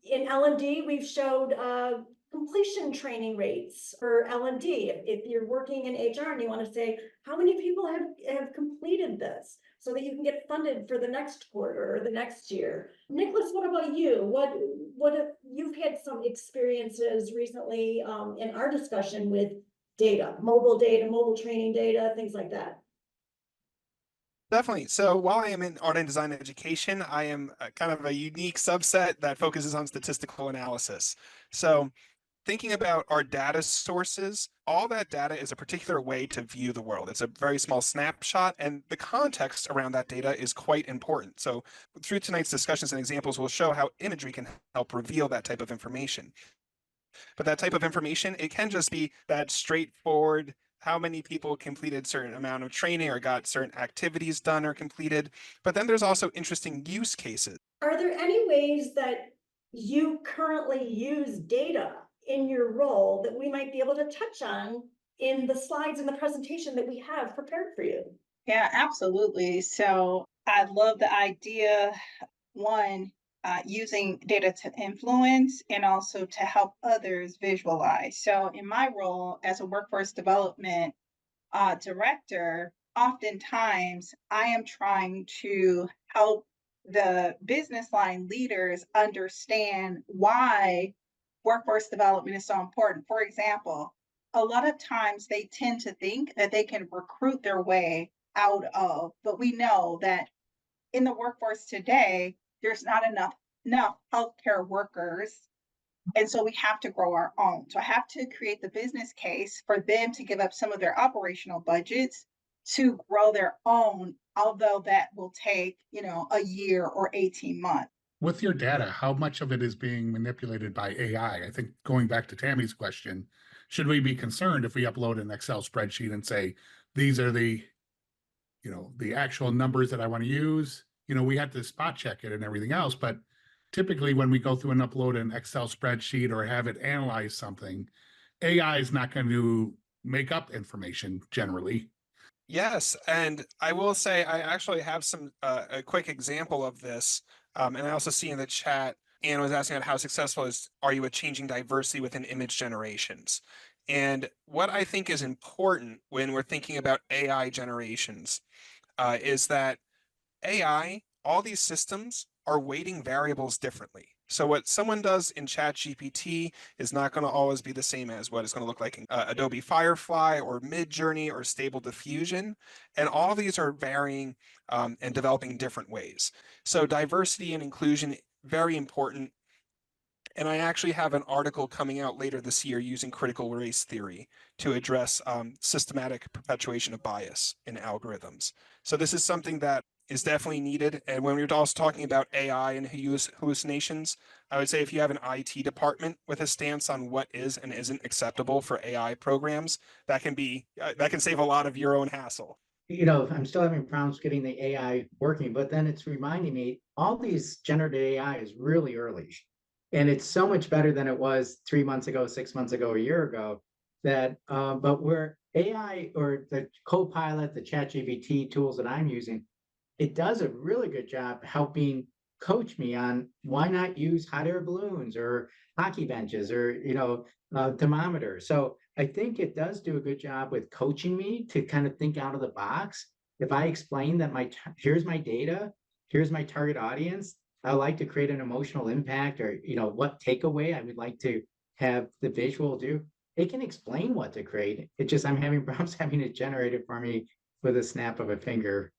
In L&D, we've showed completion training rates for L&D. If you're working in HR and you want to say, how many people have completed this so that you can get funded for the next quarter or the next year? Nicholas, what about you? What if you've had some experiences recently in our discussion with data, mobile training data, things like that? Definitely. So while I am in art and design education, I am kind of a unique subset that focuses on statistical analysis. So thinking about our data sources, all that data is a particular way to view the world. It's a very small snapshot, and the context around that data is quite important. So through tonight's discussions and examples, we'll show how imagery can help reveal that type of information. But that type of information, it can just be that straightforward how many people completed certain amount of training or got certain activities done or completed. But then there's also interesting use cases. Are there any ways that you currently use data in your role that we might be able to touch on in the slides in the presentation that we have prepared for you? Yeah, absolutely. So I love the idea, one, using data to influence and also to help others visualize. So in my role as a workforce development director, oftentimes I am trying to help the business line leaders understand why workforce development is so important. For example, a lot of times they tend to think that they can recruit their way out of, but we know that in the workforce today, there's not enough healthcare workers, and so we have to grow our own. So I have to create the business case for them to give up some of their operational budgets to grow their own, although that will take, a year or 18 months. With your data, how much of it is being manipulated by AI? I think going back to Tammy's question, should we be concerned if we upload an Excel spreadsheet and say, these are the actual numbers that I want to use? We have to spot check it and everything else, but typically when we go through and upload an Excel spreadsheet or have it analyze something, AI is not going to make up information generally. Yes, and I will say I actually have a quick example of this, and I also see in the chat Anne was asking about how successful are you at changing diversity within image generations? And what I think is important when we're thinking about AI generations is that AI, all these systems are weighting variables differently. So what someone does in ChatGPT is not going to always be the same as what it's going to look like in Adobe Firefly or Midjourney or Stable Diffusion. And all of these are varying and developing different ways. So diversity and inclusion, very important. And I actually have an article coming out later this year using critical race theory to address systematic perpetuation of bias in algorithms. So this is something that is definitely needed. And when we were also talking about AI and hallucinations, I would say if you have an IT department with a stance on what is and isn't acceptable for AI programs, that can save a lot of your own hassle. I'm still having problems getting the AI working, but then it's reminding me all these generative AI is really early. And it's so much better than it was 3 months ago, 6 months ago, a year ago. But where AI or the Copilot, the ChatGPT tools that I'm using, it does a really good job helping coach me on why not use hot air balloons or hockey benches or thermometers. So I think it does do a good job with coaching me to kind of think out of the box. If I explain that here's my data, here's my target audience, I like to create an emotional impact or what takeaway I would like to have the visual do. It can explain what to create. It just I'm having problems having it generated for me with a snap of a finger.